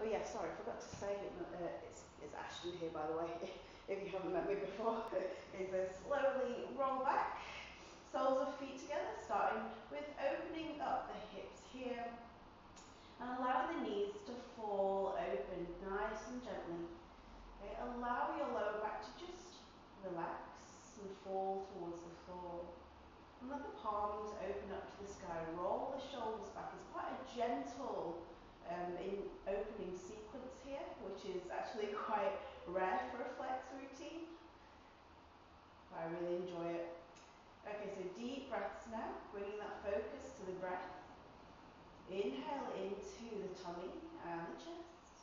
Oh yeah, sorry, I forgot to say, it's Ashton here, by the way, if you haven't met me before. Is a slowly roll back, soles of feet together, starting with opening up the hips here, and allow the knees to fall open nice and gently. Okay, allow your lower back to just relax and fall towards the floor. And let the palms open up to the sky. Roll the shoulders back. It's quite a gentle in opening sequence here, which is actually quite rare for a flex routine. But I really enjoy it. Okay, so deep breaths now, bringing that focus to the breath. Inhale into the tummy and the chest.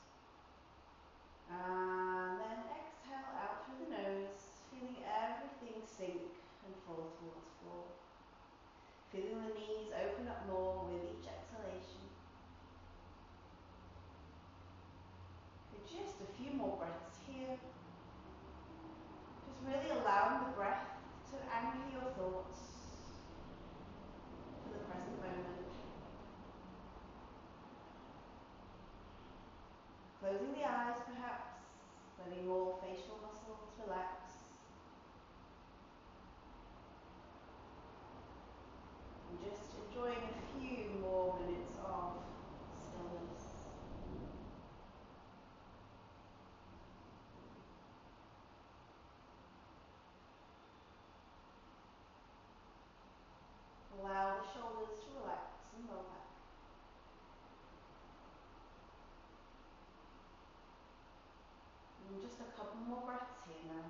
And then exhale out through the nose, feeling everything sink and fall towards the floor. Feeling the knees open up more with each exhalation. Just a few more breaths here. Just really allowing the breath to anchor your thoughts for the present moment. Closing the eyes perhaps, letting all facial muscles relax. And just enjoying a few more minutes of stillness. Allow the shoulders to relax and roll back. And just a couple more breaths here now.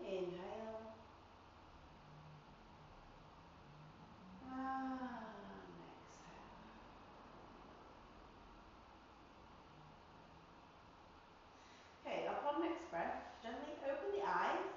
Inhale. And exhale. Okay, upon next breath, gently open the eyes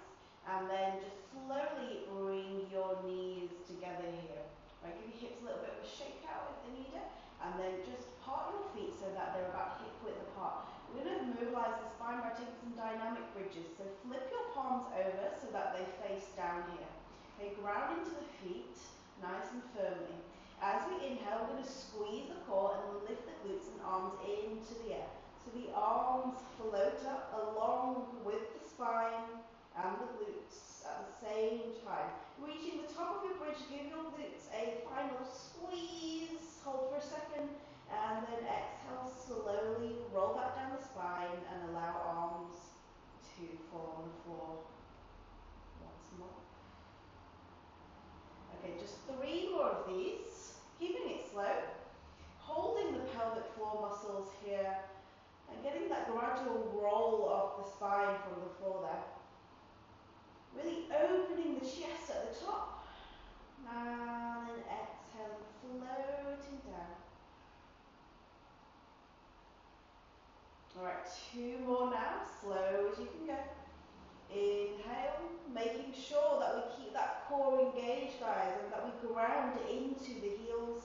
and then just slowly bring your knees together here. Right, give your hips a little bit of a shake out if they need it, and then just part your feet so that they're about hip width apart. We're going to mobilize the spine by taking some dynamic bridges. So flip your palms over so that they face down here. Okay, ground into the feet nice and firmly. As we inhale, we're going to squeeze the core and lift the glutes and arms into the air. So the arms float up along with the spine and the glutes at the same time. Reaching the top of your bridge, give your glutes a final squeeze. Hold for a second and then exhale, slowly roll back down the spine and allow arms to fall on the floor once more. Okay, just 3 more of these, keeping it slow, holding the pelvic floor muscles here and getting that gradual roll off the spine from the floor there. Really opening the chest at the top. And then exhaling, floating down. Alright, 2 more now, slow as you can go. Inhale, making sure that we keep that core engaged, guys, and that we ground into the heels.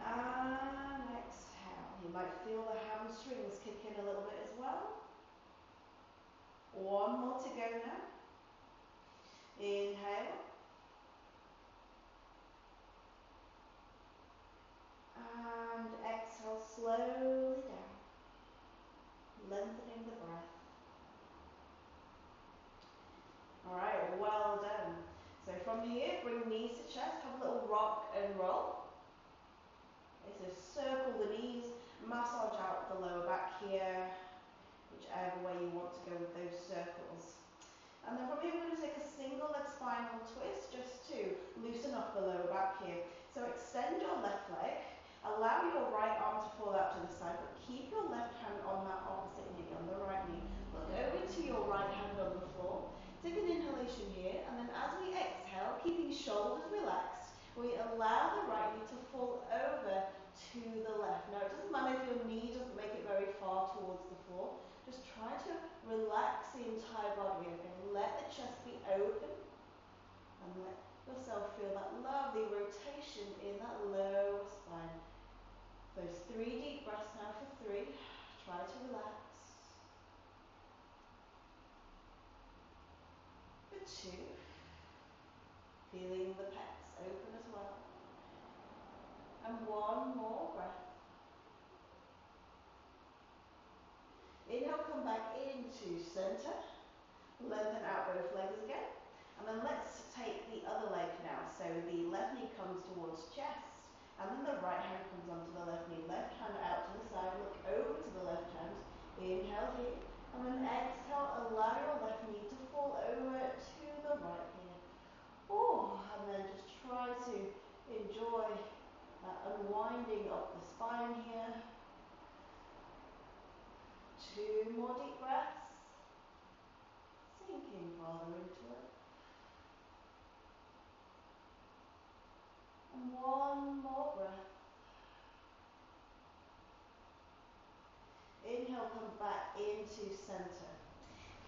And exhale. You might feel the hamstrings kick in a little bit as well. 1 more to go now. Inhale. And exhale slowly down, lengthening the breath. Alright, well done. So from here, bring knees to chest, have a little rock and roll. Okay, so circle the knees, massage out the lower back here, whichever way you want to go with those circles. And then from here, we're going to take a single leg spinal twist just to loosen up the lower back here. So extend your left leg, allow your right arm to fall out to the side, but keep your left hand on that opposite knee, on the right knee. Look over to your right hand on the floor. Take an inhalation here, and then as we exhale, keeping shoulders relaxed, we allow the right knee to fall over to the left. Now, it doesn't matter if your knee doesn't make it very far towards the floor. Just try to relax the entire body, okay? Let the chest be open and let yourself feel that lovely rotation in that lower spine. Those 3 deep breaths now for 3. Try to relax. For 2. Feeling the pecs open as well. And one more breath. Inhale, come back into center. Lengthen out both legs again. And then let's take the other leg now. So the left knee comes towards chest. And then the right hand comes onto the left knee. Left hand out to the side. Look over to the left hand. Inhale here. And then exhale. Allow your left knee to fall over to the right here. Oh, and then just try to enjoy that unwinding of the spine here. 2 more deep breaths. Sinking farther into it. And one more breath. Inhale, come back into center.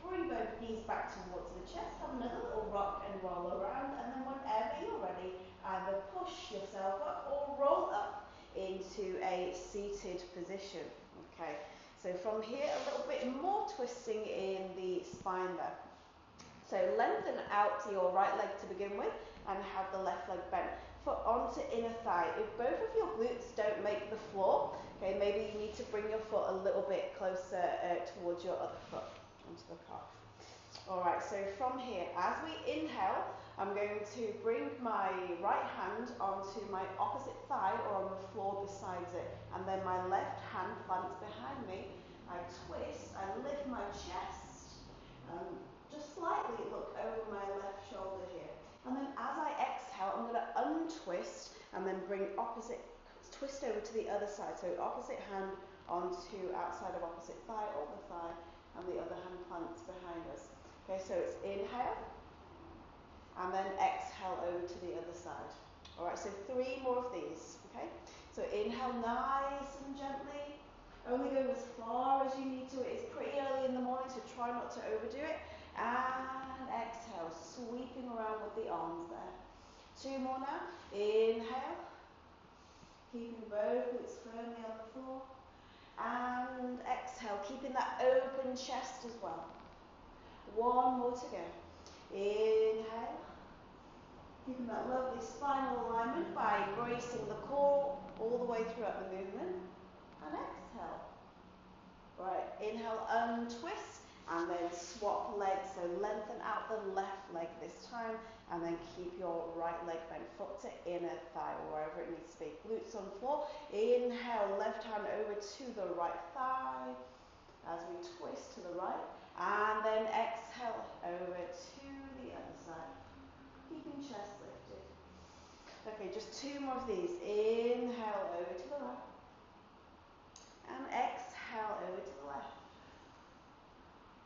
Bring both knees back towards the chest. Have another little rock and roll around. And then whenever you're ready, either push yourself up or roll up into a seated position. Okay, so from here, a little bit more twisting in the spine there. So lengthen out your right leg to begin with and have the left leg bent. Foot onto inner thigh. If both of your glutes don't make the floor, okay, maybe you need to bring your foot a little bit closer towards your other foot, onto the calf. Alright, so from here, as we inhale, I'm going to bring my right hand onto my opposite thigh or on the floor besides it. And then my left hand plants behind me. I twist, I lift my chest, just slightly look over my left shoulder here. And then as I exhale, I'm going to untwist and then bring opposite, twist over to the other side. So opposite hand onto outside of opposite thigh or the thigh, and the other hand plants behind us. Okay, so it's inhale, and then exhale over to the other side. Alright, so 3 more of these, okay? So inhale nice and gently, only go as far as you need to. It's pretty early in the morning, so try not to overdo it. And exhale, sweeping around with the arms there. 2 more now. Inhale, keeping both glutes firmly on the floor. And exhale, keeping that open chest as well. 1 more to go. Inhale, keeping that lovely spinal alignment by bracing the core all the way throughout the movement. And exhale. Right, inhale, untwist, and then swap legs. So lengthen out the left leg this time, and then keep your right leg bent, foot to inner thigh, wherever it needs to be. Glutes on floor. Inhale, left hand over to the right thigh, as we twist to the right. And then exhale, over to the other side. Keeping chest lifted. Okay, just 2 more of these. Inhale, over to the right. And exhale, over to the left.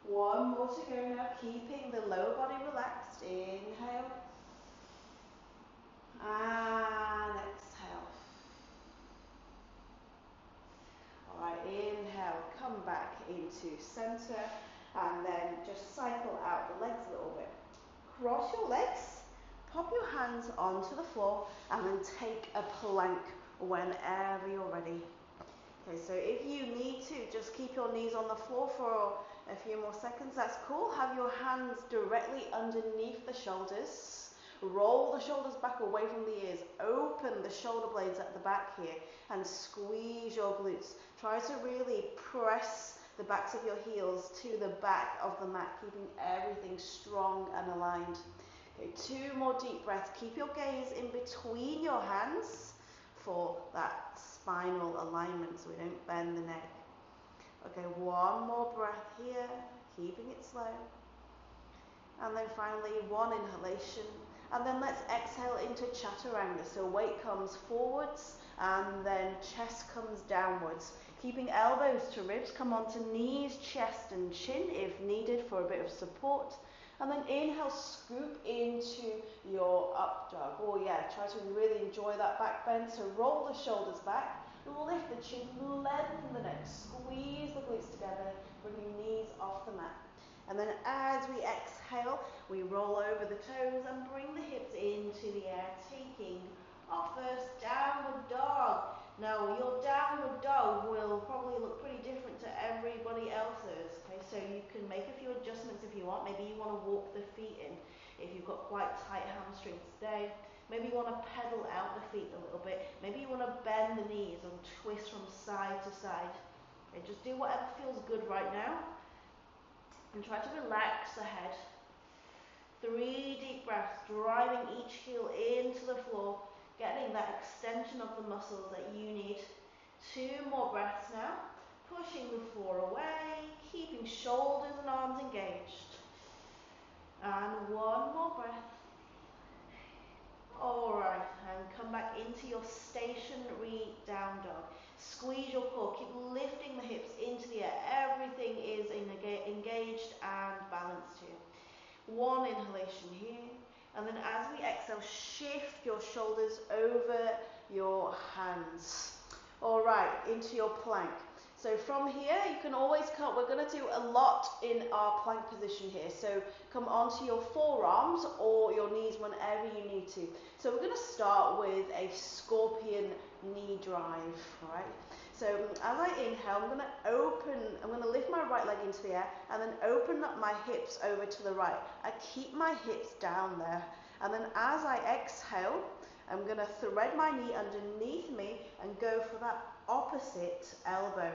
1 more to go now, keeping the lower body relaxed. Inhale. And exhale. Alright, inhale, come back into center. And then just cycle out the legs a little bit. Cross your legs, pop your hands onto the floor, and then take a plank whenever you're ready. Okay, so if you need to, just keep your knees on the floor for a few more seconds. That's cool. Have your hands directly underneath the shoulders. Roll the shoulders back away from the ears. Open the shoulder blades at the back here and squeeze your glutes. Try to really press the backs of your heels to the back of the mat, keeping everything strong and aligned. Okay, 2 more deep breaths. Keep your gaze in between your hands for that spinal alignment so we don't bend the neck. Okay, 1 more breath here, keeping it slow. And then finally 1 inhalation. And then let's exhale into chaturanga. So weight comes forwards and then chest comes downwards. Keeping elbows to ribs, come onto knees, chest and chin if needed for a bit of support. And then inhale, scoop into your up dog. Oh yeah, try to really enjoy that back bend. So roll the shoulders back, lift the chin, lengthen the neck, squeeze the glutes together, bringing knees off the mat. And then as we exhale, we roll over the toes and bring the hips into the air, taking our first downward dog. Now your downward dog will probably look pretty different to everybody else's, okay, so you can make a few adjustments if you want. Maybe you want to walk the feet in. if you've got quite tight hamstrings today. Maybe you want to pedal out the feet a little bit. Maybe you want to bend the knees and twist from side to side. Okay, just do whatever feels good right now. And try to relax the head. 3 deep breaths, driving each heel into the floor, getting that extension of the muscles that you need. 2 more breaths now. Pushing the floor away, keeping shoulders and arms engaged. And 1 more breath. Alright, and come back into your stationary down dog. Squeeze your core, keep lifting the hips into the air. Everything is engaged and balanced here. 1 inhalation here, and then as we exhale, shift your shoulders over your hands. Alright, into your plank. So from here, you can always come, we're going to do a lot in our plank position here. So come onto your forearms or your knees whenever you need to. So we're going to start with a scorpion knee drive, right? So as I inhale, I'm going to lift my right leg into the air and then open up my hips over to the right. I keep my hips down there. And then as I exhale, I'm going to thread my knee underneath me and go for that opposite elbow.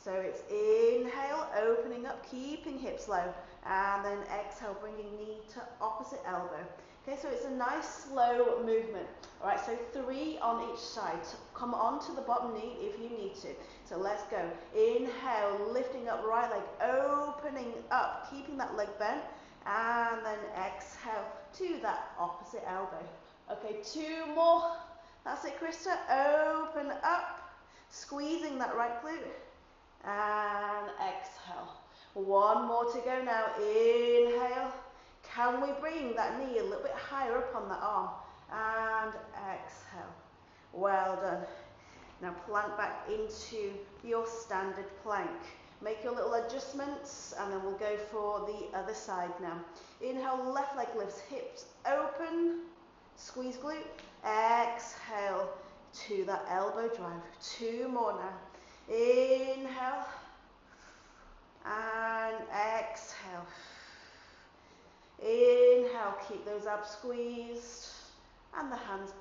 So it's inhale, opening up, keeping hips low, and then exhale, bringing knee to opposite elbow. Okay, so it's a nice slow movement. All right, so 3 on each side. Come onto the bottom knee if you need to. So let's go. Inhale, lifting up right leg, opening up, keeping that leg bent, and then exhale to that opposite elbow. Okay, 2 more. That's it, Krista. Open up, squeezing that right glute, and exhale. 1 more to go now. Inhale. Can we bring that knee a little bit higher up on the arm? And exhale. Well done. Now plant back into your standard plank. Make your little adjustments, and then we'll go for the other side now. Inhale, left leg lifts, hips open. Squeeze glute, exhale to that elbow drive. 2 more now. Inhale and exhale. Inhale, keep those abs squeezed and the hands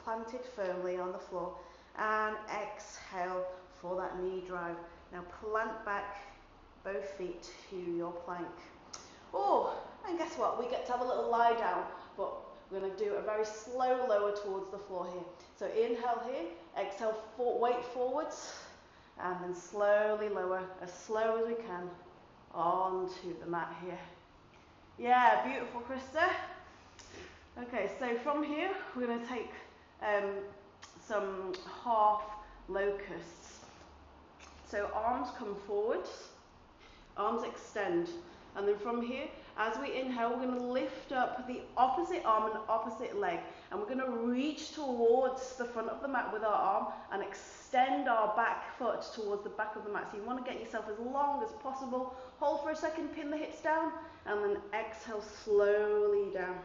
planted firmly on the floor. And exhale for that knee drive. Now plant back both feet to your plank. Oh, and guess what? We get to have a little lie down, but we're going to do a very slow lower towards the floor here. So inhale here, exhale, weight forwards, and then slowly lower, as slow as we can, onto the mat here. Yeah, beautiful, Krista. Okay, so from here, we're going to take some half locusts. So arms come forwards, arms extend, and then from here, as we inhale, we're going to lift up the opposite arm and opposite leg, and we're going to reach towards the front of the mat with our arm and extend our back foot towards the back of the mat. So you want to get yourself as long as possible. Hold for a second, pin the hips down, and then exhale slowly down.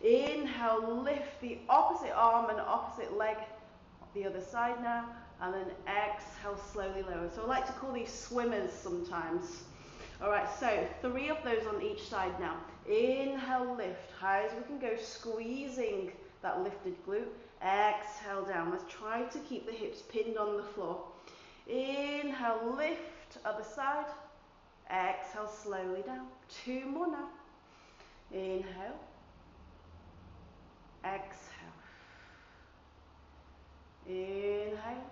Inhale, lift the opposite arm and opposite leg, the other side now, and then exhale slowly lower. So I like to call these swimmers sometimes. Alright, so 3 of those on each side now. Inhale, lift, high as we can go, squeezing that lifted glute. Exhale down. Let's try to keep the hips pinned on the floor. Inhale, lift, other side. Exhale, slowly down. 2 more now. Inhale. Exhale. Inhale.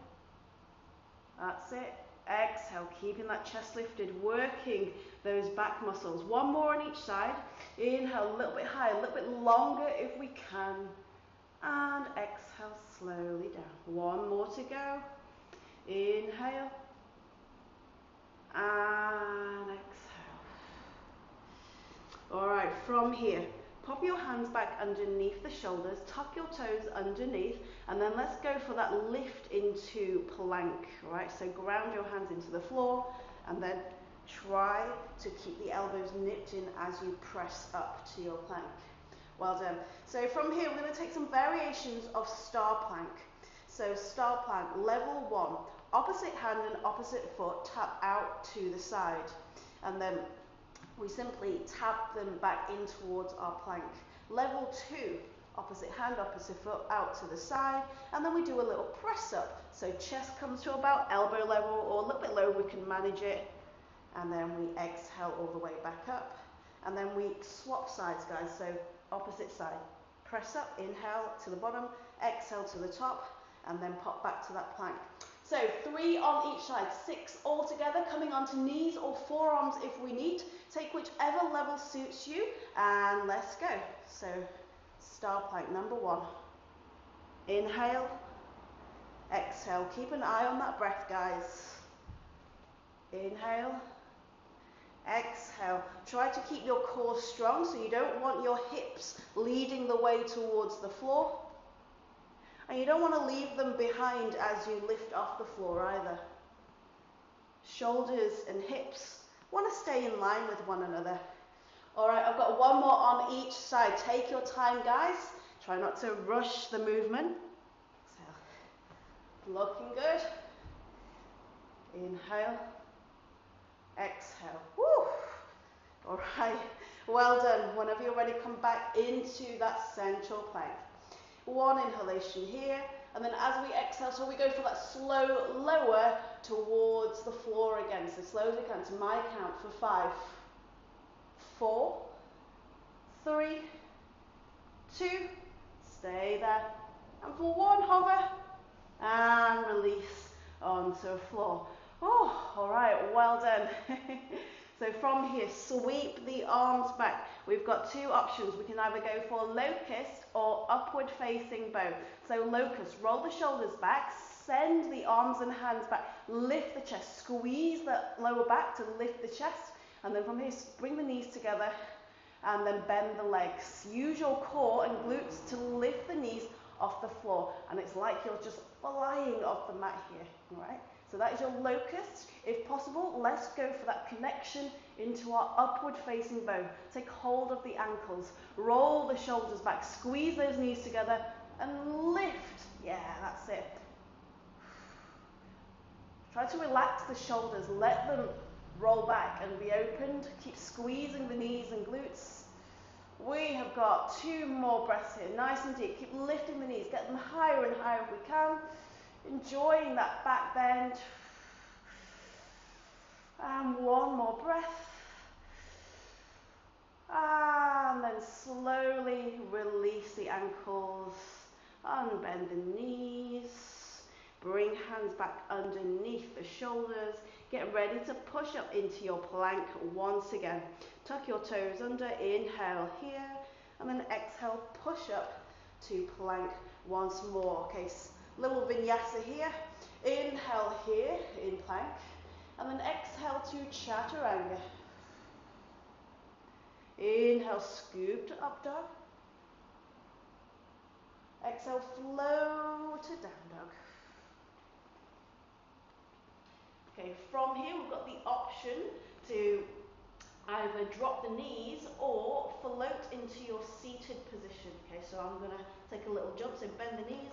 That's it. Exhale, keeping that chest lifted, working those back muscles. 1 more on each side. Inhale, a little bit higher, a little bit longer if we can. And exhale, slowly down. 1 more to go. Inhale. And exhale. Alright, from here, pop your hands back underneath the shoulders, tuck your toes underneath, and then let's go for that lift into plank. Alright, so ground your hands into the floor, and then try to keep the elbows nipped in as you press up to your plank. Well done. So from here, we're going to take some variations of star plank. So star plank, level 1, opposite hand and opposite foot tap out to the side. And then we simply tap them back in towards our plank. Level 2, opposite hand, opposite foot out to the side, and then we do a little press up. So chest comes to about elbow level or a little bit low, we can manage it, and then we exhale all the way back up, and then we swap sides, guys. So opposite side, press up, inhale to the bottom, exhale to the top, and then pop back to that plank. So 3 on each side, 6 all together, coming onto knees or forearms if we need. Take whichever level suits you, and let's go. So star plank number 1. Inhale, exhale. Keep an eye on that breath, guys. Inhale, exhale. Try to keep your core strong, so you don't want your hips leading the way towards the floor. And you don't want to leave them behind as you lift off the floor either. Shoulders and hips want to stay in line with one another. All right, I've got 1 more on each side. Take your time, guys. Try not to rush the movement. Exhale. Looking good. Inhale. Exhale. Woo. All right, well done. Whenever you're ready, come back into that central plank. 1 inhalation here, and then as we exhale, so we go for that slow lower towards the floor again. So slow as we can to my count for 5, 4, 3, 2, stay there, and for 1, hover, and release onto the floor. Oh, all right, well done. So from here, sweep the arms back. We've got 2 options. We can either go for locust or upward facing bow. So locust, roll the shoulders back, send the arms and hands back, lift the chest, squeeze the lower back to lift the chest, and then from here, bring the knees together and then bend the legs. Use your core and glutes to lift the knees off the floor, and it's like you're just flying off the mat here, all right? So that is your locust. If possible, let's go for that connection into our upward facing bow. Take hold of the ankles, roll the shoulders back, squeeze those knees together and lift. Yeah, that's it. Try to relax the shoulders, let them roll back and be opened. Keep squeezing the knees and glutes. We have got 2 more breaths here, nice and deep. Keep lifting the knees, get them higher and higher if we can. Enjoying that back bend. And 1 more breath. And then slowly release the ankles, unbend the knees, bring hands back underneath the shoulders. Get ready to push up into your plank once again. Tuck your toes under, inhale here, and then exhale, push up to plank once more. Okay, little vinyasa here. Inhale here in plank, and then exhale to chaturanga. Inhale, scoop to up dog. Exhale, flow to down dog. Okay, from here we've got the option to either drop the knees or float into your seated position. Okay, so I'm going to take a little jump, so bend the knees,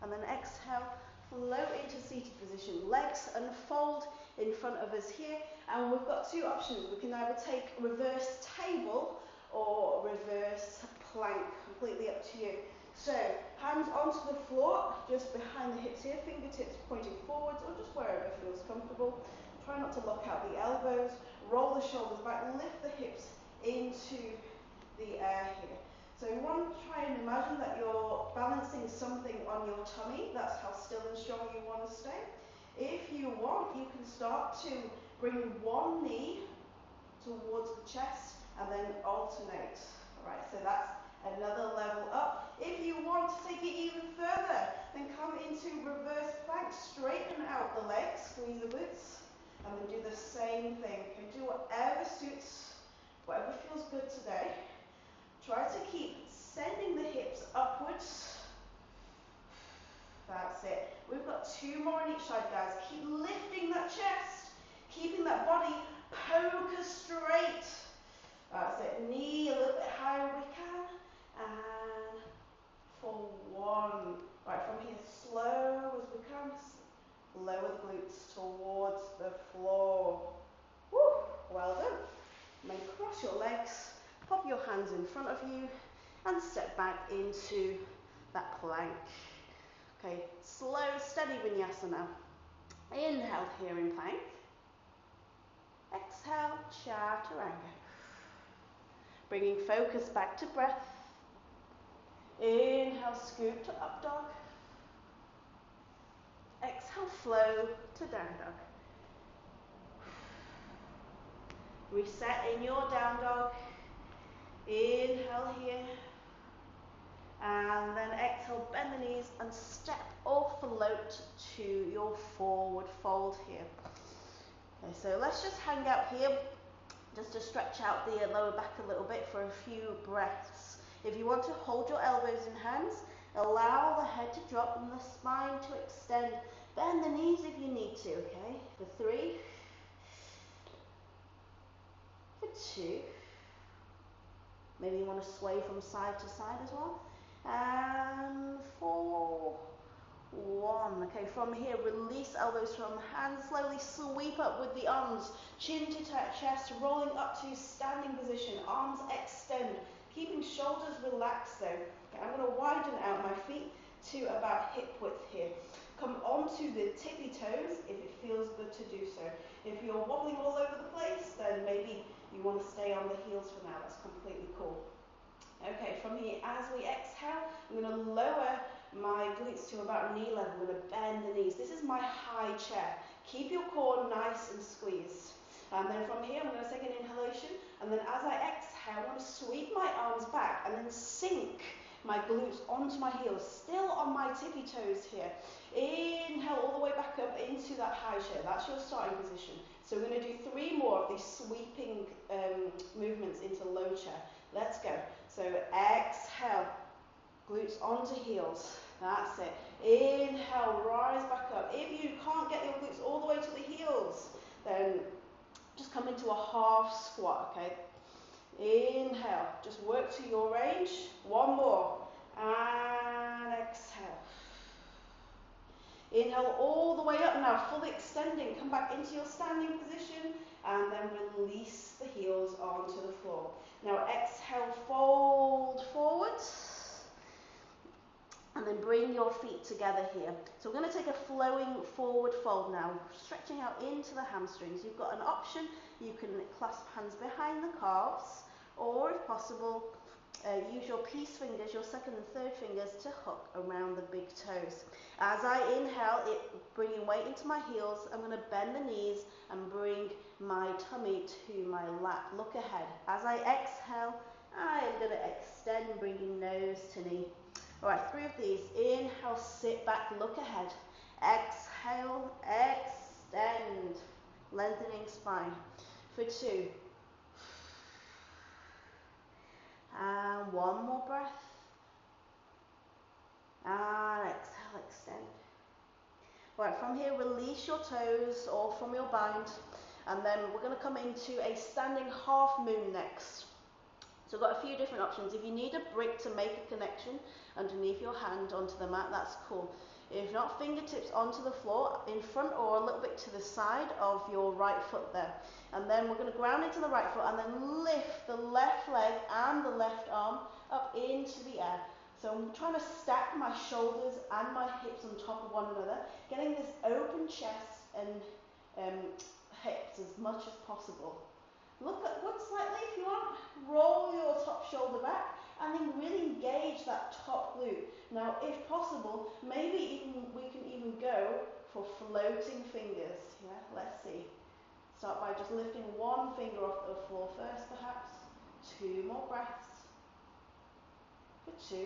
and then exhale, float into seated position. Legs unfold in front of us here, and we've got 2 options. We can either take reverse table or reverse plank, completely up to you. So hands onto the floor, just behind the hips here, fingertips pointing forwards or just wherever feels comfortable. Try not to lock out the elbows, roll the shoulders back, lift the hips into the air here. So you want to try and imagine that you're balancing something on your tummy. That's how still and strong you want to stay. If you want, you can start to bring 1 knee towards the chest and then alternate. All right, so that's another level up. If you want to take it even further, then come into reverse plank, straighten out the legs, squeeze the glutes, and then do the same thing. You can do whatever suits, whatever feels good today. Try to keep sending the hips upwards. That's it. We've got 2 more on each side, guys. Keep lifting that chest, keeping that body poker straight. That's it. Knee a little bit higher if we can. And for 1. Right, from here, slow as we can. Lower the glutes towards the floor. Woo, well done. Make legs, pop your hands in front of you and step back into that plank. Okay, slow, steady vinyasa now. Inhale here in plank. Exhale, chaturanga. Bringing focus back to breath. Inhale, scoop to up dog. Exhale, flow to down dog. Reset in your down dog. Inhale here. And then exhale, bend the knees and step or float to your forward fold here. Okay, so let's just hang out here just to stretch out the lower back a little bit for a few breaths. If you want to hold your elbows in hands, allow the head to drop and the spine to extend. Bend the knees if you need to, okay? For 3, for 2. Maybe you want to sway from side to side as well. And 4, 1. Okay, from here, release elbows from hands. Slowly sweep up with the arms. Chin to chest, rolling up to standing position. Arms extend. Keeping shoulders relaxed though. Okay, I'm going to widen out my feet to about hip width here. Come onto the tippy toes if it feels good to do so. If you're wobbling all over the place, then maybe you want to stay on the heels for now. That's completely cool. Okay, from here, as we exhale, I'm going to lower my glutes to about knee level. I'm going to bend the knees. This is my high chair. Keep your core nice and squeezed. And then from here, I'm going to take an inhalation. And then as I exhale, I want to sweep my arms back and then sink my glutes onto my heels, still on my tippy toes here. Inhale all the way back up into that high chair. That's your starting position. So we're going to do 3 more of these sweeping movements into low chair. Let's go. So exhale, glutes onto heels. That's it. Inhale, rise back up. If you can't get your glutes all the way to the heels, then just come into a half squat, okay? Inhale, just work to your range. 1 more. And exhale. Inhale all the way up now, fully extending. Come back into your standing position and then release the heels onto the floor. Now exhale, fold forwards. And then bring your feet together here. So we're going to take a flowing forward fold now, stretching out into the hamstrings. You've got an option. You can clasp hands behind the calves, or if possible, use your peace fingers, your second and third fingers, to hook around the big toes. As I inhale, bringing weight into my heels, I'm going to bend the knees and bring my tummy to my lap. Look ahead. As I exhale, I am going to extend, bringing nose to knee. All right, 3 of these. Inhale, sit back, look ahead. Exhale, extend, lengthening spine. For 2. And 1 more breath. And exhale, extend. All right, from here, release your toes or from your bind. And then we're going to come into a standing half moon next. So we've got a few different options. If you need a brick to make a connection underneath your hand onto the mat, that's cool. If not, fingertips onto the floor in front or a little bit to the side of your right foot there. And then we're going to ground into the right foot and then lift the left leg and the left arm up into the air. So I'm trying to stack my shoulders and my hips on top of one another, getting this open chest and hips as much as possible. Look at one slightly if you want. Roll your top shoulder back and then really engage that top glute. Now, if possible, maybe we can even go for floating fingers. Yeah, let's see. Start by just lifting 1 finger off the floor first, perhaps. 2 more breaths. For 2.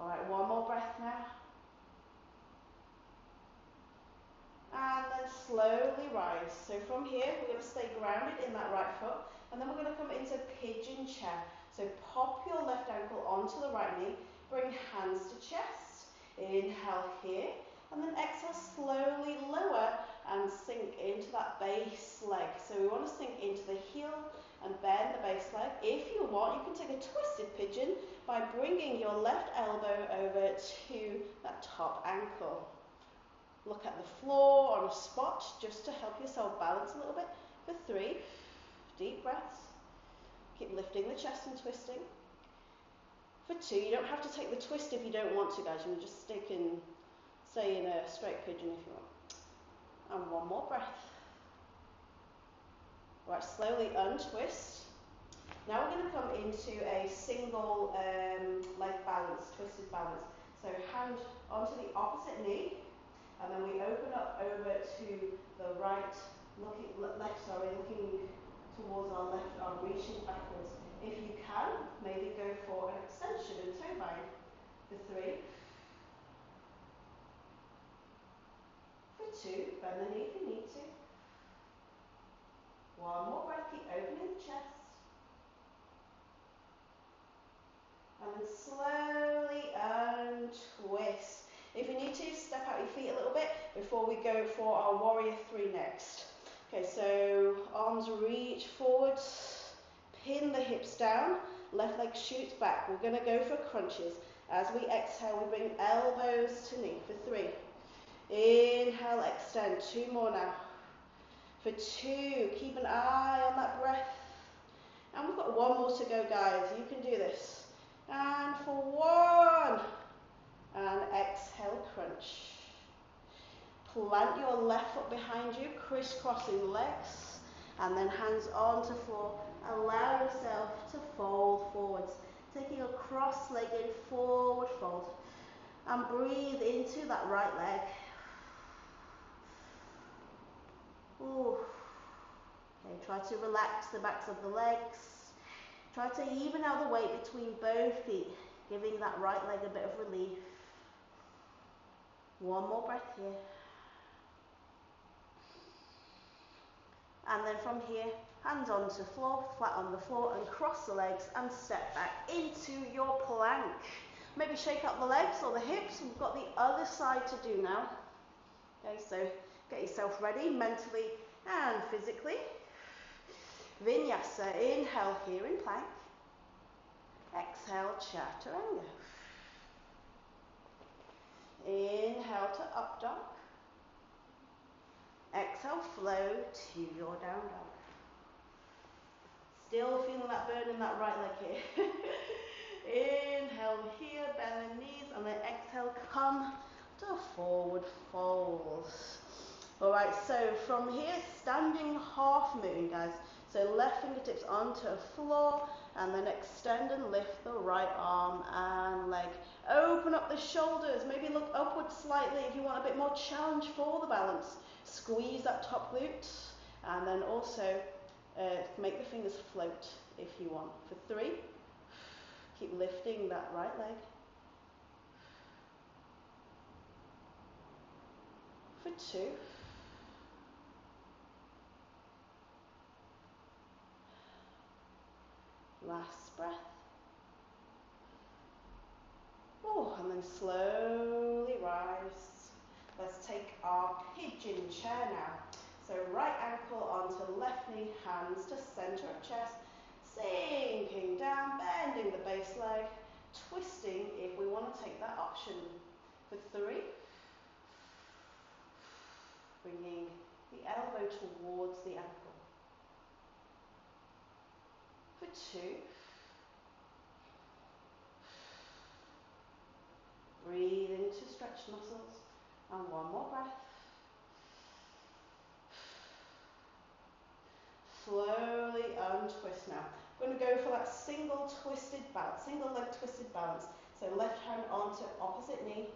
All right, 1 more breath now. And then slowly rise. So from here, we're going to stay grounded in that right foot. And then we're going to come into pigeon chair. So pop your left ankle onto the right knee. Bring hands to chest. Inhale here. And then exhale, slowly lower and sink into that base leg. So we want to sink into the heel and bend the base leg. If you want, you can take a twisted pigeon by bringing your left elbow over to that top ankle. Look at the floor on a spot just to help yourself balance a little bit. For 3, deep breaths. Keep lifting the chest and twisting. For 2, you don't have to take the twist if you don't want to, guys. You can just stay in a straight pigeon if you want. And 1 more breath. Right, slowly untwist. Now we're going to come into a single leg balance, twisted balance. So hand onto the opposite knee, and then we open up over to the right, looking towards our left arm, reaching backwards. If you can, maybe go for an extension and toe bind. For 3. For 2, bend the knee if you need to. 1 more breath, keep opening the chest. And then slowly untwist. If you need to, step out your feet a little bit before we go for our warrior 3 next. Okay, so arms reach forwards, pin the hips down, left leg shoots back. We're going to go for crunches. As we exhale, we bring elbows to knee for 3. Inhale, extend. 2 more now. For 2, keep an eye on that breath. And we've got 1 more to go, guys. You can do this. And for 1. And exhale, crunch. Plant your left foot behind you, crisscrossing the legs. And then hands onto floor. Allow yourself to fold forwards. Taking a cross-legged forward fold. And breathe into that right leg. Ooh. Okay, try to relax the backs of the legs. Try to even out the weight between both feet, giving that right leg a bit of relief. 1 more breath here. And then from here, hands onto floor, flat on the floor, and cross the legs and step back into your plank. Maybe shake up the legs or the hips. We've got the other side to do now. Okay, so get yourself ready mentally and physically. Vinyasa, inhale here in plank. Exhale, chaturanga. Inhale to up dog. Exhale, flow to your down dog. Still feeling that burn in that right leg here. Inhale here, bend the knees, and then exhale, come to forward fold. Alright, so from here, standing half moon, guys. So left fingertips onto floor, and then extend and lift the right arm and leg. Open up the shoulders, maybe look upwards slightly if you want a bit more challenge for the balance. Squeeze that top glute, and then also make the fingers float if you want. For 3, keep lifting that right leg. For 2, last breath. Oh, and then slowly rise. Let's take our pigeon chair now. So right ankle onto left knee, hands to center of chest, sinking down, bending the base leg, twisting if we want to take that option. For 3, bringing the elbow towards the ankle. For 2, breathe into stretched muscles, and 1 more breath. Slowly untwist now. I'm going to go for that single leg twisted balance. So left hand onto opposite knee.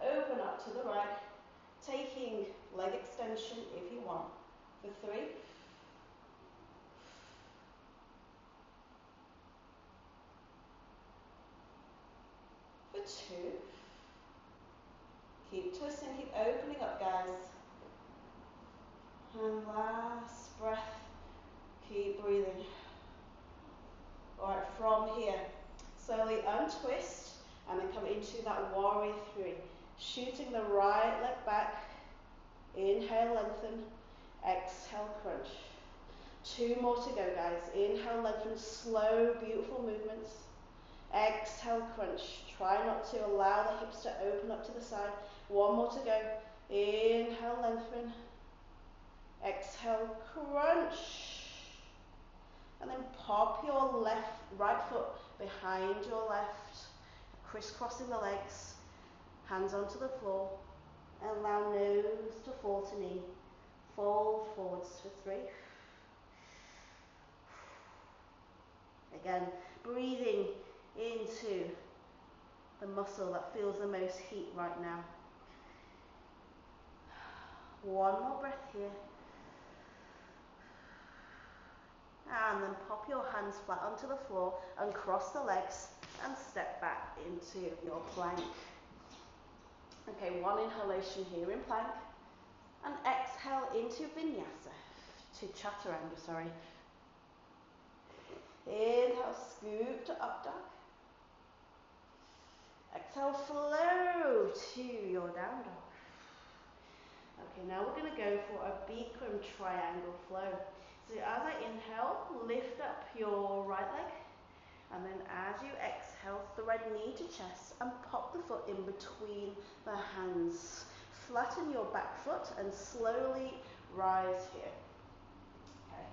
Open up to the right. Taking leg extension if you want. For 3. For 2. Keep twisting, keep opening up, guys. And last breath. Keep breathing. Alright, from here, slowly untwist and then come into that warrior 3. Shooting the right leg back. Inhale, lengthen. Exhale, crunch. 2 more to go, guys. Inhale, lengthen. Slow, beautiful movements. Exhale, crunch. Try not to allow the hips to open up to the side. 1 more to go. Inhale, lengthen. Exhale, crunch. And then pop your right foot behind your left, crisscrossing the legs, hands onto the floor, and allow nose to fall to knee. Fold forwards for 3. Again, breathing into the muscle that feels the most heat right now. One more breath here. And then pop your hands flat onto the floor and cross the legs and step back into your plank. Okay, one inhalation here in plank. And exhale into vinyasa, to chaturanga, sorry. Inhale, scoop to up dog. Exhale, flow to your down dog. Okay, now we're going to go for a Bikram triangle flow. So as I inhale, lift up your right leg. And then as you exhale, thread knee to chest and pop the foot in between the hands. Flatten your back foot and slowly rise here. Okay,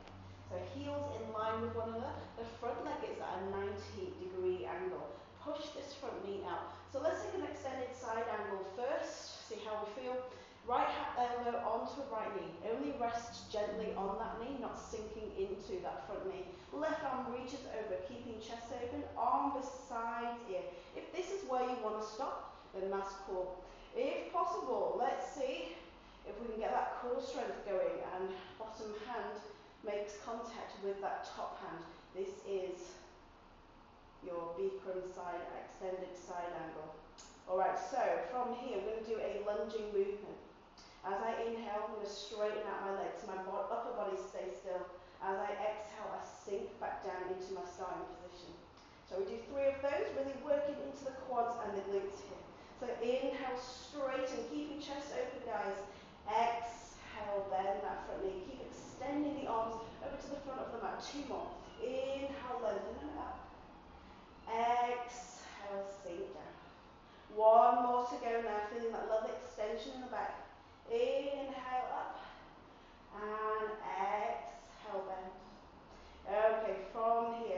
so heels in line with one another. The front leg is at a 90-degree angle. Push this front knee out. So let's take an extended side angle first. See how we feel. Right elbow onto right knee. Only rest gently on that knee, not sinking into that front knee. Left arm reaches over, keeping chest open, arm beside ear. If this is where you want to stop, then that's cool. If possible, let's see if we can get that core strength going and bottom hand makes contact with that top hand. This is your Bikram side, extended side angle. Alright, so from here we're going to do a lunging movement. As I inhale, I'm going to straighten out my legs. My upper body stays still. As I exhale, I sink back down into my starting position. So we do 3 of those, really working into the quads and the glutes here. So inhale, straighten, keeping chest open, guys. Exhale, bend that front knee. Keep extending the arms over to the front of the mat. 2 more. Inhale, lengthen them up. Exhale, sink down. 1 more to go now, feeling that lovely extension in the back. Inhale up and exhale bend. Okay, from here,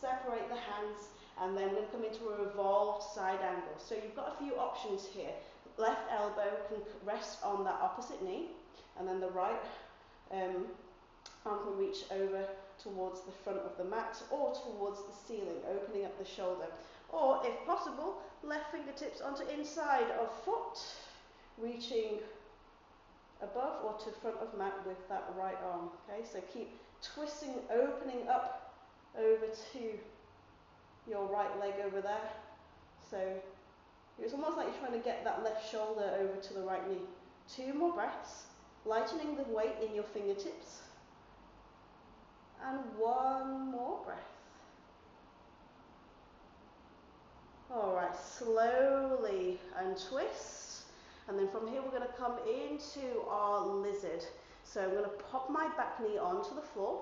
separate the hands and then we'll come into a revolved side angle. So you've got a few options here. Left elbow can rest on that opposite knee and then the right arm can reach over towards the front of the mat or towards the ceiling, opening up the shoulder. Or if possible, left fingertips onto inside of foot, reaching above or to front of mat with that right arm. Okay, so keep twisting, opening up over to your right leg over there. So it's almost like you're trying to get that left shoulder over to the right knee. 2 more breaths, lightening the weight in your fingertips. And 1 more breath. Alright, slowly untwist. And then from here we're going to come into our lizard. So I'm going to pop my back knee onto the floor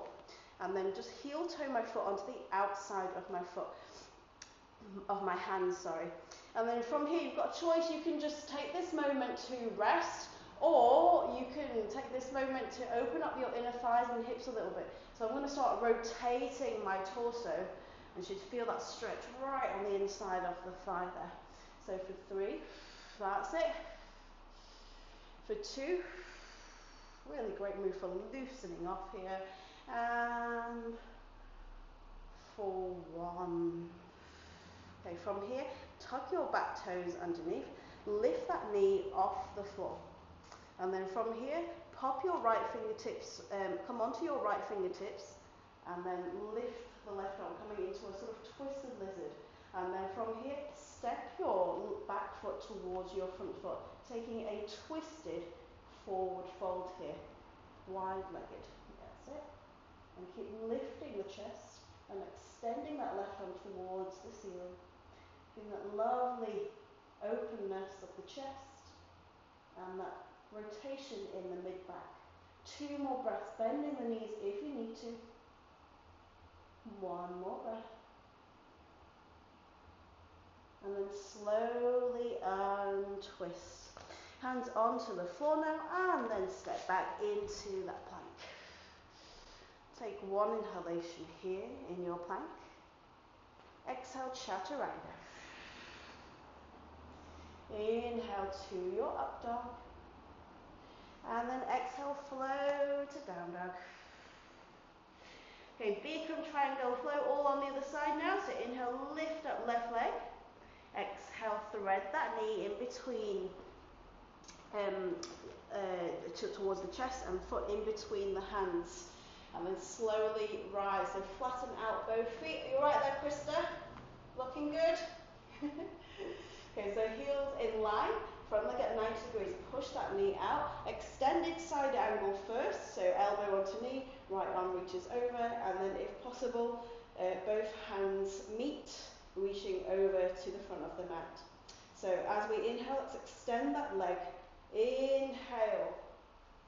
and then just heel toe my foot onto the outside of my foot, of my hands, sorry. And then from here you've got a choice. You can just take this moment to rest, or you can take this moment to open up your inner thighs and hips a little bit. So I'm going to start rotating my torso and you should feel that stretch right on the inside of the thigh there. So for 3, that's it. For 2, really great move for loosening off here. And for 1. Okay, from here, tuck your back toes underneath. Lift that knee off the floor. And then from here, pop your right fingertips, come onto your right fingertips, and then lift the left arm, coming into a sort of twisted lizard. And then from here, step your back foot towards your front foot, taking a twisted forward fold here, wide-legged. That's it. And keep lifting the chest and extending that left arm towards the ceiling. Feeling that lovely openness of the chest and that rotation in the mid-back. 2 more breaths, bending the knees if you need to. 1 more breath. And then slowly untwist. Hands onto the floor now, and then step back into that plank. Take one inhalation here in your plank. Exhale, chaturanga. Inhale to your up dog. And then exhale, flow to down dog. Okay, Bikram triangle flow all on the other side now. So inhale, lift up left leg. Exhale, thread that knee in between towards the chest and foot in between the hands. And then slowly rise. So flatten out both feet. Are you right there, Krista? Looking good? Okay, so heels in line. Front leg at 90 degrees. Push that knee out. Extended side angle first. So elbow onto knee. Right arm reaches over. And then if possible, both hands meet, reaching over to the front of the mat. So as we inhale, let's extend that leg. Inhale.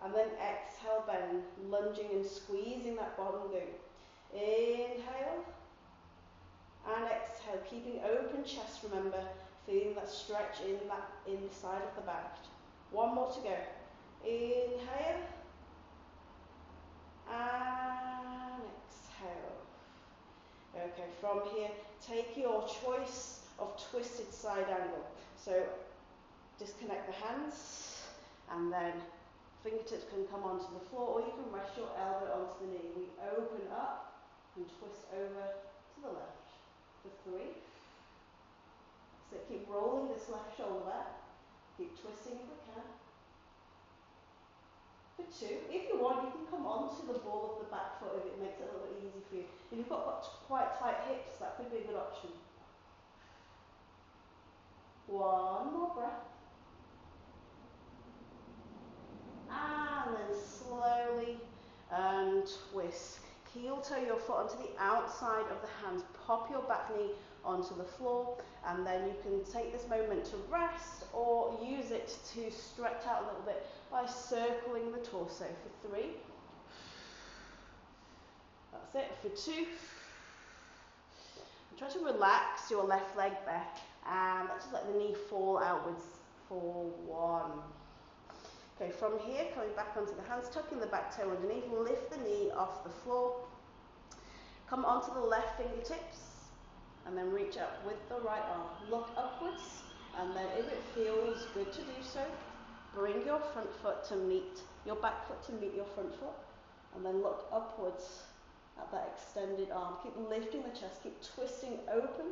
And then exhale, bend, lunging and squeezing that bottom glute. Inhale. And exhale, keeping open chest, remember, feeling that stretch in the side of the back. One more to go. Inhale. And exhale. Okay, from here, take your choice of twisted side angle. So disconnect the hands, and then fingertips can come onto the floor, or you can rest your elbow onto the knee. We open up and twist over to the left. For 3. So keep rolling this left shoulder back. Keep twisting if we can. For 2. If you want, you can come onto the ball of the back foot if it makes it a little bit easy for you. If you've got quite tight hips, that could be a good option. One more breath. And then slowly twist. Heel toe your foot onto the outside of the hands. Pop your back knee onto the floor, and then you can take this moment to rest or use it to stretch out a little bit by circling the torso. For 3. That's it. For 2. Try to relax your left leg there, and let's just let the knee fall outwards for 1. Okay, from here, coming back onto the hands, tucking the back toe underneath, lift the knee off the floor, come onto the left fingertips, and then reach up with the right arm. Look upwards, and then if it feels good to do so, bring your front foot to meet, your back foot to meet your front foot, and then look upwards at that extended arm. Keep lifting the chest, keep twisting open,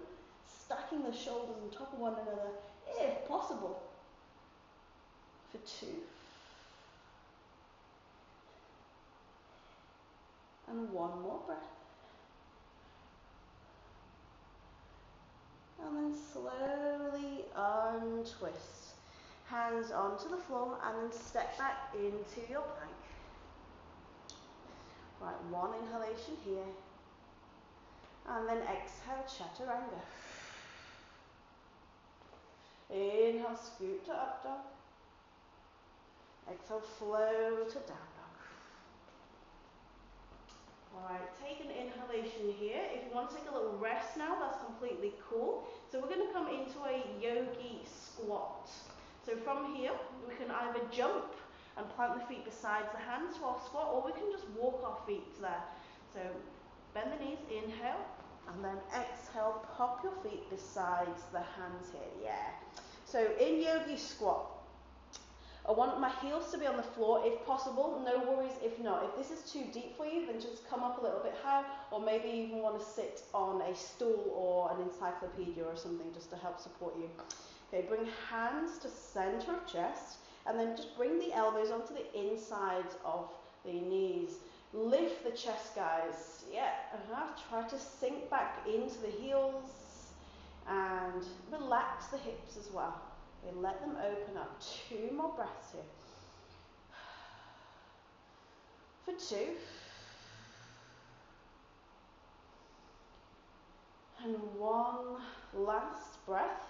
stacking the shoulders on top of one another, if possible. For 2. And 1 more breath. And then slowly untwist. Hands onto the floor, and then step back into your plank. Right, 1 inhalation here. And then exhale, chaturanga. Inhale, scoop to up dog. Exhale, flow to down dog. Alright, take an inhalation here. If you want to take a little rest now, that's completely cool. So we're going to come into a yogi squat. So from here, we can either jump and plant the feet beside the hands to our squat, or we can just walk our feet there. So bend the knees, inhale, and then exhale, pop your feet beside the hands here. Yeah. So in yogi squat, I want my heels to be on the floor if possible. No worries if not. If this is too deep for you, then just come up a little bit higher, or maybe you even want to sit on a stool or an encyclopedia or something just to help support you. Okay, bring hands to center of chest, and then just bring the elbows onto the insides of the knees. Lift the chest, guys. Yeah, try to sink back into the heels and relax the hips as well. Okay, let them open up. 2 more breaths here. For 2. And 1 last breath.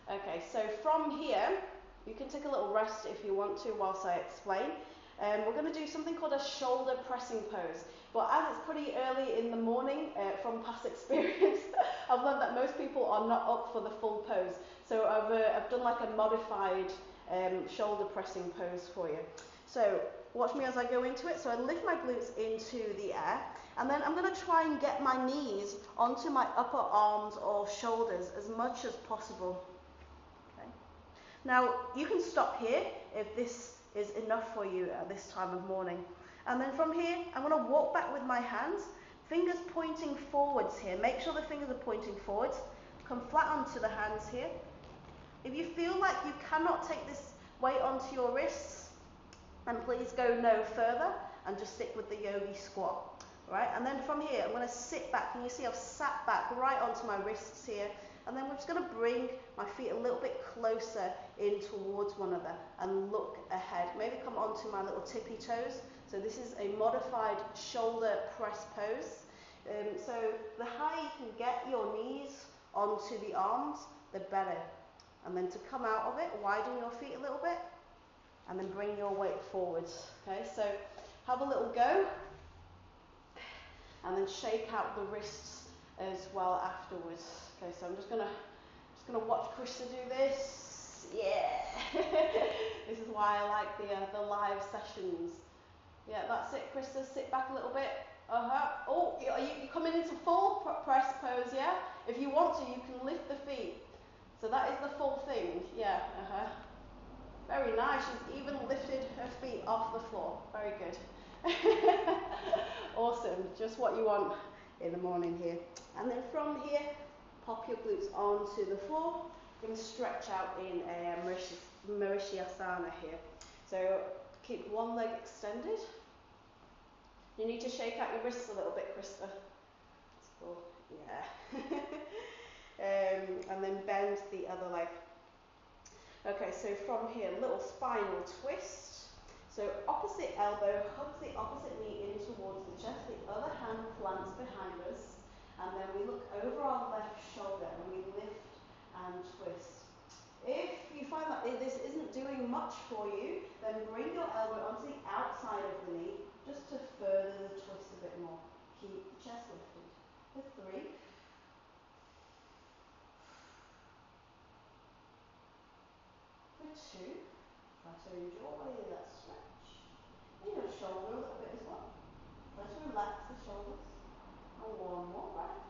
Okay, so from here, you can take a little rest if you want to whilst I explain. We're going to do something called a shoulder pressing pose. But as it's pretty early in the morning, from past experience, I've learned that most people are not up for the full pose. So I've done like a modified shoulder pressing pose for you. So watch me as I go into it. So I lift my glutes into the air, and then I'm going to try and get my knees onto my upper arms or shoulders as much as possible. Okay. Now you can stop here if this is enough for you at this time of morning. And then from here, I'm going to walk back with my hands, fingers pointing forwards here. Make sure the fingers are pointing forwards. Come flat onto the hands here. If you feel like you cannot take this weight onto your wrists, then please go no further and just stick with the yogi squat. Right? And then from here, I'm going to sit back. Can you see I've sat back right onto my wrists here? And then we're just going to bring my feet a little bit closer in towards one another and look ahead. Maybe come onto my little tippy toes. So this is a modified shoulder press pose. So the higher you can get your knees onto the arms, the better. And then to come out of it, widen your feet a little bit and then bring your weight forwards. Okay, so have a little go and then shake out the wrists as well afterwards. Okay, so I'm just gonna watch Krista do this. Yeah, this is why I like the live sessions. Yeah, that's it, Krista. Sit back a little bit. Oh, are you coming into full press pose? Yeah. If you want to, you can lift the feet. So that is the full thing. Yeah. Very nice. She's even lifted her feet off the floor. Very good. Awesome. Just what you want in the morning here. And then from here, pop your glutes onto the floor. We're going to stretch out in Mauritiusasana here. So keep one leg extended. You need to shake out your wrists a little bit, Krista. That's cool. Yeah. And then bend the other leg. Okay, so from here, little spinal twist. So opposite elbow hugs the opposite knee in towards the chest. The other hand plants behind us. And then we look over our left shoulder and we lift and twist. If you find that this isn't doing much for you, then bring your elbow onto the outside of the knee just to further the twist a bit more. Keep the chest lifted. For 3. For 2. Try to enjoy that stretch. And your shoulder a little bit as well. Try to relax the shoulders. And one more breath.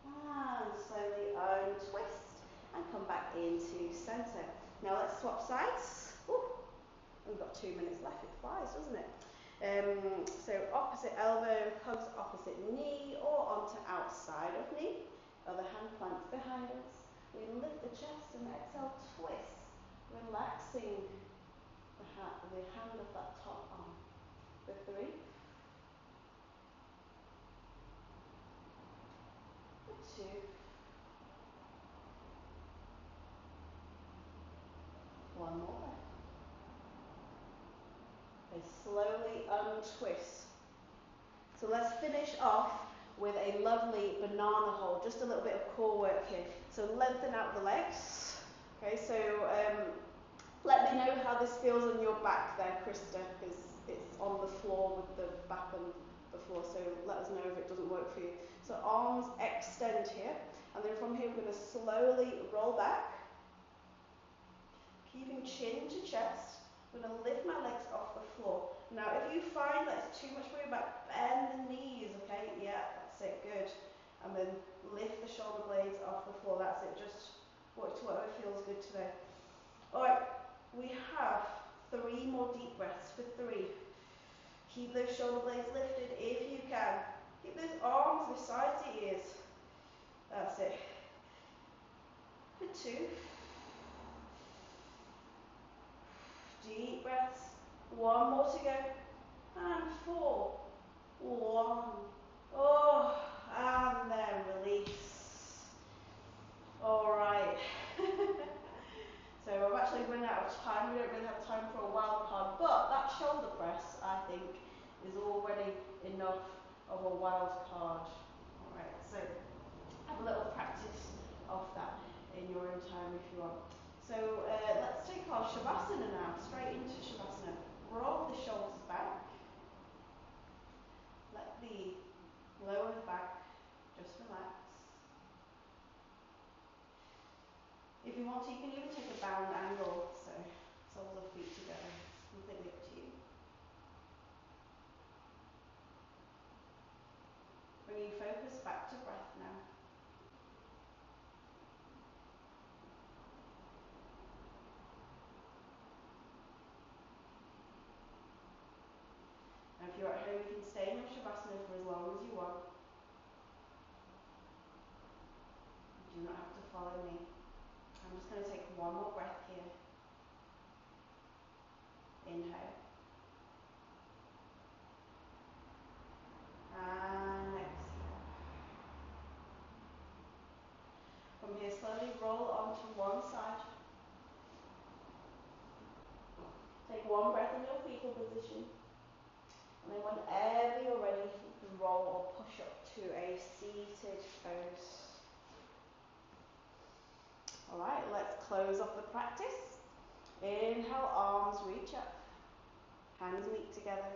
And slowly untwist and come back into centre. Now let's swap sides. Ooh, we've got 2 minutes left. It flies, doesn't it? So opposite elbow hugs opposite knee or onto outside of knee. Other hand plants behind us. We lift the chest and exhale, twist, relaxing the hand of that top arm. For 3. For 2. One more. Okay, slowly untwist. So let's finish off with a lovely banana hold. Just a little bit of core work here. So lengthen out the legs. Okay, so let me know how this feels on your back there, Krista, because it's on the floor with the back on the floor. So let us know if it doesn't work for you. So arms extend here. And then from here we're going to slowly roll back. Keeping chin to chest. I'm going to lift my legs off the floor. Now, if you find that it's too much for your back, bend the knees, okay? Yeah, that's it, good. And then lift the shoulder blades off the floor, that's it. Just watch whatever feels good today. All right, we have 3 more deep breaths for 3. Keep those shoulder blades lifted if you can. Keep those arms beside the ears. That's it. For 2. Deep breaths. 1 more to go. And 4. 1. Oh, and then release. All right. So I'm actually running out of time. We don't really have time for a wild card, but that shoulder press, I think, is already enough of a wild card. All right. So have a little practice of that in your own time if you want. So let's take our Shavasana now, straight into Shavasana. Roll the shoulders back. Let the lower back just relax. If you want to, you can even take a bound angle, so soles of feet together. Completely up to you. Bringing focus back to breath now. Now if you're at home, you can stay in your Shavasana for as long as you want. You do not have to follow me. I'm just going to take one more breath here. Inhale. And exhale. From here, slowly roll onto one side. Take one breath in your fetal position. And then whenever you're ready, you can roll or push up to a seated pose. Alright, let's close off the practice. Inhale, arms reach up. Hands meet together.